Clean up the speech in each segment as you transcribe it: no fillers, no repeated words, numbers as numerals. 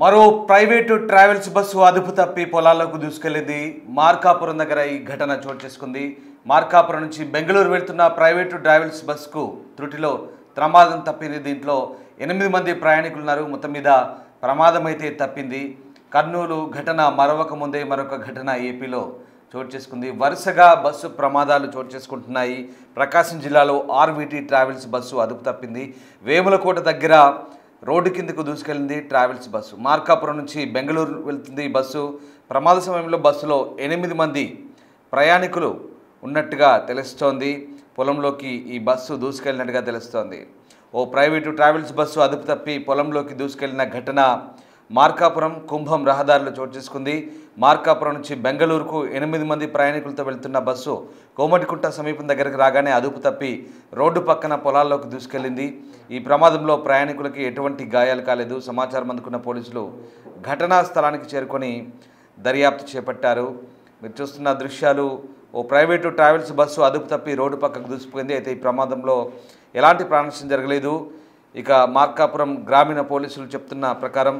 మరో private travels bus అదుపు తప్పి పొలాల్లోకి దూసుకెళ్లింది. మార్కాపురం దగ్గర ఈ ఘటన చోటు చేసుకుంది. మార్కాపురం నుంచి బెంగళూరు వెళ్తున్న ప్రైవేటు ట్రావెల్స్ బస్సుకు త్రుటిలో ప్రమాదం తప్పింది. దీంట్లో 8 మంది ప్రయాణికులు ఉన్నారు. మొత్తం మీద ప్రమాదం అయితే తప్పింది. కర్నూలు ఘటన మరొక ముందే మరొక ఘటన ఏపీలో చోటు చేసుకుంది. వరుసగా బస్సు ప్రమాదాలు చోటు చేసుకుంటున్నాయి. ప్రకాశం జిల్లాలో ఆర్వీటీ ట్రావెల్స్ బస్సు అదుపు తప్పింది. వేములకోట దగ్గర రోడ్డు కిందకు దూసుకెళ్ళింది ట్రావెల్స్ బస్సు. మార్కాపురం నుంచి బెంగళూరు వెళ్తుంది ఈ బస్సు. ప్రమాద సమయంలో బస్సులో 8 మంది ప్రయాణికులు ఉన్నట్టుగా తెలుస్తోంది. పొలంలోకి ఈ బస్సు దూసుకెళ్ళినట్టుగా తెలుస్తోంది. ఓ ప్రైవేటు ట్రావెల్స్ బస్సు అదుపు తప్పి పొలంలోకి దూసుకెళ్లిన ఘటన మార్కాపురం కుంభం రహదారిలో చోటు చేసుకుంది. మార్కాపురం నుంచి బెంగళూరుకు 8 మంది ప్రయాణికులతో వెళ్తున్న బస్సు కోమటికుంట సమీపం దగ్గరకు రాగానే అదుపు తప్పి రోడ్డు పక్కన పొలాల్లోకి దూసుకెళ్లింది. ఈ ప్రమాదంలో ప్రయాణికులకి ఎటువంటి గాయాలు కాలేదు. సమాచారం అందుకున్న పోలీసులు ఘటనా స్థలానికి చేరుకొని దర్యాప్తు చేపట్టారు. మీరు చూస్తున్న దృశ్యాలు ఓ ప్రైవేటు ట్రావెల్స్ బస్సు అదుపు తప్పి రోడ్డు పక్కకు దూసుకుపోయింది. అయితే ఈ ప్రమాదంలో ఎలాంటి ప్రాణనష్టం జరగలేదు. ఇక మార్కాపురం గ్రామీణ పోలీసులు చెప్తున్న ప్రకారం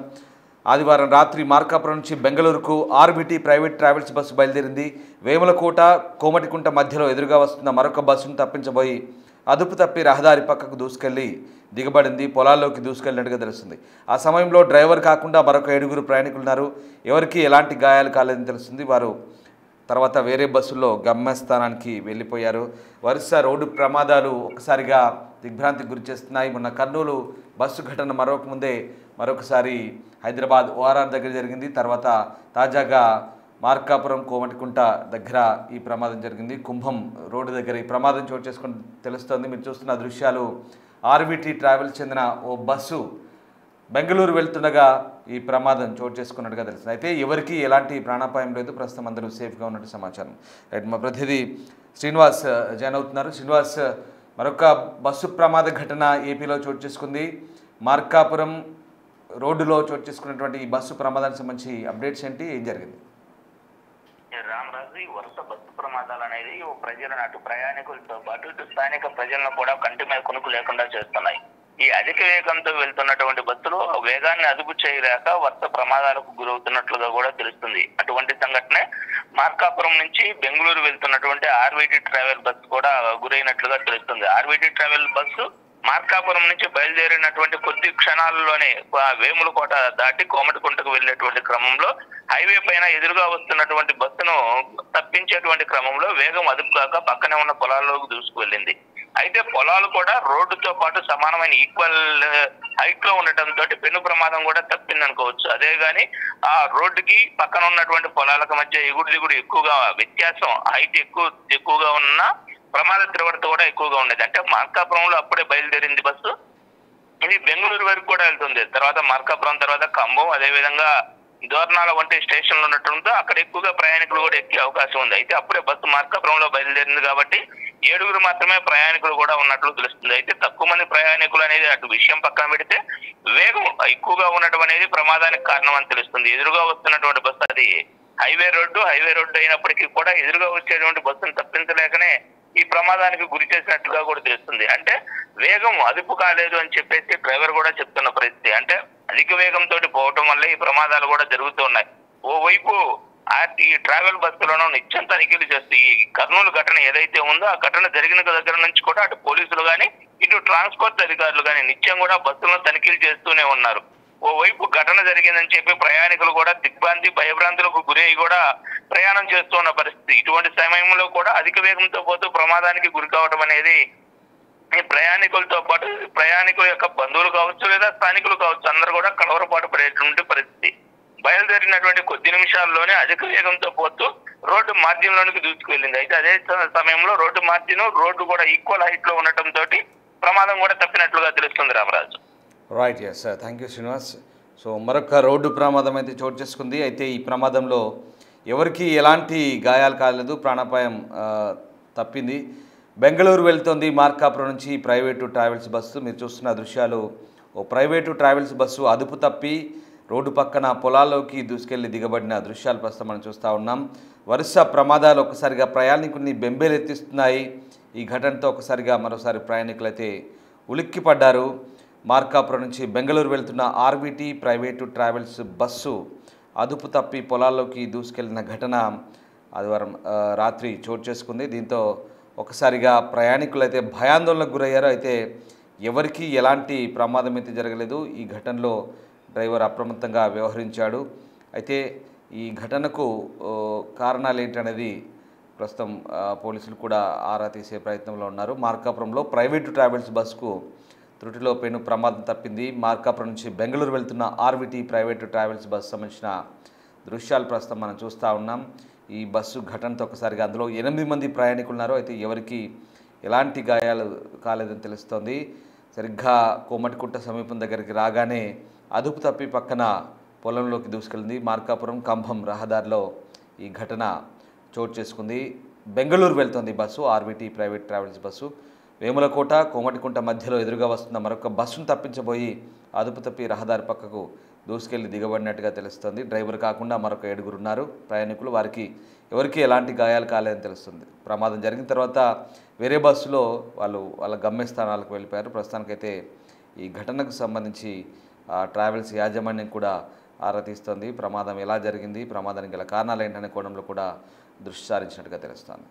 ఆదివారం రాత్రి మార్కాపురం నుంచి బెంగళూరుకు ఆర్బీటీ ప్రైవేట్ ట్రావెల్స్ బస్సు బయలుదేరింది. వేములకోట కోమటికుంట మధ్యలో ఎదురుగా వస్తున్న మరొక బస్సును తప్పించబోయి అదుపు తప్పి రహదారి పక్కకు దూసుకెళ్లి దిగబడింది. పొలాల్లోకి దూసుకెళ్ళినట్టుగా తెలుస్తుంది. ఆ సమయంలో డ్రైవర్ కాకుండా మరొక 7 ప్రయాణికులు ఉన్నారు. ఎవరికి ఎలాంటి గాయాలు కాలేదని తెలుస్తుంది. వారు తర్వాత వేరే బస్సుల్లో గమ్యస్థానానికి వెళ్ళిపోయారు. వరుస రోడ్డు ప్రమాదాలు ఒకసారిగా దిగ్భ్రాంతికి గురి చేస్తున్నాయి. మొన్న కర్నూలు బస్సు ఘటన మరొకసారి హైదరాబాద్ ఓఆర్ఆర్ దగ్గర జరిగింది. తర్వాత తాజాగా మార్కాపురం కోమటికుంట దగ్గర ఈ ప్రమాదం జరిగింది. కుంభం రోడ్డు దగ్గర ఈ ప్రమాదం చోటు చేసుకుని తెలుస్తోంది. మీరు చూస్తున్న దృశ్యాలు ఆర్బీటీ ట్రావెల్స్ చెందిన ఓ బస్సు బెంగళూరు వెళ్తుండగా ఈ ప్రమాదం చోటు చేసుకున్నట్టుగా తెలుస్తుంది. అయితే ఎవరికి ఎలాంటి ప్రాణాపాయం లేదు. ప్రస్తుతం అందరూ సేఫ్గా ఉన్నట్టు సమాచారం. రైట్, మా ప్రతినిధి శ్రీనివాస్ జాయిన్ అవుతున్నారు. శ్రీనివాస్, మరొక బస్సు ప్రమాద ఘటన ఏపీలో చోటు చేసుకుంది. మార్కాపురం రోడ్డులో చోటు చేసుకున్నటువంటి ఈ బస్సు ప్రమాదానికి సంబంధించి అప్డేట్స్ ఏంటి, ఏం జరిగింది? రామరాజు, ఈ వరుస బస్సు ప్రమాదాలు అనేది ప్రజలను, అటు ప్రయాణికులతో పాటు ఇటు స్థానిక ప్రజలను కూడా కంటి మీద కొనుక్కు లేకుండా చేస్తున్నాయి. ఈ అధిక వేగంతో వెళ్తున్నటువంటి బస్సులు వేగాన్ని అదుపు చేయలేక వరుస ప్రమాదాలకు గురవుతున్నట్లుగా కూడా తెలుస్తుంది. అటువంటి సంఘటనే మార్కాపురం నుంచి బెంగళూరు వెళ్తున్నటువంటి ఆర్వీటీ ట్రావెల్ బస్సు కూడా గురైనట్లుగా తెలుస్తుంది. ఆర్వీటీ ట్రావెల్ బస్సు మార్కాపురం నుంచి బయలుదేరినటువంటి కొద్ది క్షణాల్లోనే వేములకోట దాటి కోమటికుంటకు వెళ్లేటువంటి క్రమంలో హైవే పైన ఎదురుగా వస్తున్నటువంటి బస్సును తప్పించేటువంటి క్రమంలో వేగం అదుపు కాక పక్కనే ఉన్న పొలాల్లోకి దూసుకువెళ్ళింది. అయితే పొలాలు కూడా రోడ్డుతో పాటు సమానమైన ఈక్వల్ హైట్ లో ఉండటంతో పెను ప్రమాదం కూడా తప్పిందనుకోవచ్చు. అదే గాని ఆ రోడ్డుకి పక్కన ఉన్నటువంటి పొలాలకు మధ్య ఎగుడు దిగుడు ఎక్కువగా వ్యత్యాసం, హైట్ ఎక్కువగా ఉన్న ప్రమాద తీవ్రత కూడా ఎక్కువగా ఉండేది. అంటే మార్కాపురంలో అప్పుడే బయలుదేరింది బస్సు, ఇది బెంగళూరు వరకు కూడా వెళ్తుంది. తర్వాత మార్కాపురం తర్వాత ఖమ్మం, అదేవిధంగా దోర్నాల వంటి స్టేషన్లు ఉండటంతో అక్కడ ఎక్కువగా ప్రయాణికులు కూడా ఎక్కే అవకాశం ఉంది. అయితే అప్పుడే బస్సు మార్కాపురంలో బయలుదేరింది కాబట్టి 7 మాత్రమే ప్రయాణికులు కూడా ఉన్నట్లు తెలుస్తుంది. అయితే తక్కువ మంది ప్రయాణికులు అనేది అటు విషయం పక్కన పెడితే వేగం ఎక్కువగా ఉండటం అనేది ప్రమాదానికి కారణం అని తెలుస్తుంది. ఎదురుగా వస్తున్నటువంటి బస్సు అది హైవే రోడ్డు అయినప్పటికీ కూడా ఎదురుగా వచ్చేటువంటి బస్సును తప్పించలేకనే ఈ ప్రమాదానికి గురి చేసినట్టుగా కూడా తెలుస్తుంది. అంటే వేగం అదుపు కాలేదు అని చెప్పేసి డ్రైవర్ కూడా చెప్తున్న పరిస్థితి. అంటే అధిక వేగంతో పోవటం వల్ల ఈ ప్రమాదాలు కూడా జరుగుతూ ఉన్నాయి. ఓవైపు ఈ ట్రావెల్ బస్సులను నిత్యం తనిఖీలు చేస్తూ ఈ కర్నూలు ఘటన ఏదైతే ఉందో ఆ ఘటన జరిగిన దగ్గర నుంచి కూడా అటు పోలీసులు కానీ ఇటు ట్రాన్స్పోర్ట్ అధికారులు కానీ నిత్యం కూడా బస్సులను తనిఖీలు చేస్తూనే ఉన్నారు. ఓవైపు ఘటన జరిగిందని చెప్పి ప్రయాణికులు కూడా దిగ్భ్రాంతి భయభ్రాంతులకు గురై కూడా ప్రయాణం చేస్తున్న పరిస్థితి. ఇటువంటి సమయంలో కూడా అధిక వేగంతో పోతూ ప్రమాదానికి గురి కావడం అనేది ఈ ప్రయాణికులతో పాటు ప్రయాణికుల యొక్క బంధువులు కావచ్చు లేదా స్థానికులు కావచ్చు అందరూ కూడా కలవరపాటు పడేటువంటి పరిస్థితి. బయలుదేరినటువంటి కొద్ది నిమిషాల్లోనే అధిక వేగంతో పోతూ రోడ్డు మార్జిన్ లోనికి దూసుకువెళ్ళింది. అయితే అదే సమయంలో రోడ్డు కూడా ఈక్వల్ హైట్ లో ఉండటంతో ప్రమాదం కూడా తప్పినట్లుగా తెలుస్తుంది. Ramaraju. Right, yes, thank you Srinivas. So మరొక రోడ్డు ప్రమాదం అయితే చోటు చేసుకుంది. అయితే ఈ ప్రమాదంలో ఎవరికి ఎలాంటి గాయాలు కాలేదు, ప్రాణాపాయం తప్పింది. బెంగళూరు వెళ్తోంది మార్కాపురం నుంచి ప్రైవేటు ట్రావెల్స్ బస్సు. మీరు చూస్తున్న దృశ్యాలు ఓ ప్రైవేటు ట్రావెల్స్ బస్సు అదుపు తప్పి రోడ్డు పక్కన పొలాల్లోకి దూసుకెళ్లి దిగబడిన దృశ్యాలు ప్రస్తుతం మనం చూస్తూ ఉన్నాం. వరుస ప్రమాదాలు ఒక్కసారిగా ప్రయాణికుల్ని బెంబేలెత్తిస్తున్నాయి. ఈ ఘటనతో మరోసారి ప్రయాణికులైతే ఉలిక్కిపడ్డారు. మార్కాపురం నుంచి బెంగళూరు వెళ్తున్న ఆర్విటి ప్రైవేటు ట్రావెల్స్ బస్సు అదుపు తప్పి పొలాల్లోకి దూసుకెళ్లిన ఘటన ఆదివారం రాత్రి చోటు చేసుకుంది. దీంతో ఒకసారిగా ప్రయాణికులు అయితే భయాందోళనకు గురయ్యారు. అయితే ఎవరికీ ఎలాంటి ప్రమాదం అయితే జరగలేదు. ఈ ఘటనలో డ్రైవర్ అప్రమత్తంగా వ్యవహరించాడు. అయితే ఈ ఘటనకు కారణాలు ఏంటనేది ప్రస్తుతం పోలీసులు కూడా ఆరా తీసే ప్రయత్నంలో ఉన్నారు. మార్కాపురంలో ప్రైవేటు ట్రావెల్స్ బస్సుకు త్రుటిలో పెను ప్రమాదం తప్పింది. మార్కాపురం నుంచి బెంగళూరు వెళ్తున్న ఆర్విటి ప్రైవేటు ట్రావెల్స్ బస్సు సంబంధించిన దృశ్యాలు ప్రస్తుతం మనం చూస్తూ ఉన్నాం. ఈ బస్సు ఘటనతో ఒకసారిగా అందులో 8 మంది ప్రయాణికులు ఉన్నారు. అయితే ఎవరికి ఎలాంటి గాయాలు కాలేదని తెలుస్తోంది. సరిగ్గా కోమటికుంట సమీపం దగ్గరికి రాగానే అదుపు తప్పి పక్కన పొలంలోకి దూసుకెళ్ళింది. మార్కాపురం కంభం రహదారిలో ఈ ఘటన చోటు చేసుకుంది. బెంగళూరు వెళ్తోంది bus, RVT private travels bus. Vemulakota Komatikunta మధ్యలో ఎదురుగా వస్తున్న మరొక బస్సును తప్పించబోయి అదుపు తప్పి రహదారి పక్కకు దూసుకెళ్లి దిగబడినట్టుగా తెలుస్తుంది. డ్రైవర్ కాకుండా మరొక 7 ఉన్నారు ప్రయాణికులు. వారికి ఎవరికి ఎలాంటి గాయాలు కాలేదని తెలుస్తుంది. ప్రమాదం జరిగిన తర్వాత వేరే బస్సులో వాళ్ళ గమ్యస్థానాలకు వెళ్ళిపోయారు. ప్రస్తుతానికైతే ఈ ఘటనకు సంబంధించి ట్రావెల్స్ యాజమాన్యం కూడా ఆరా తీస్తోంది. ప్రమాదం ఎలా జరిగింది, ప్రమాదానికి గల కారణాలు ఏంటనే కోణంలో కూడా దృష్టి సారించినట్టుగా తెలుస్తోంది.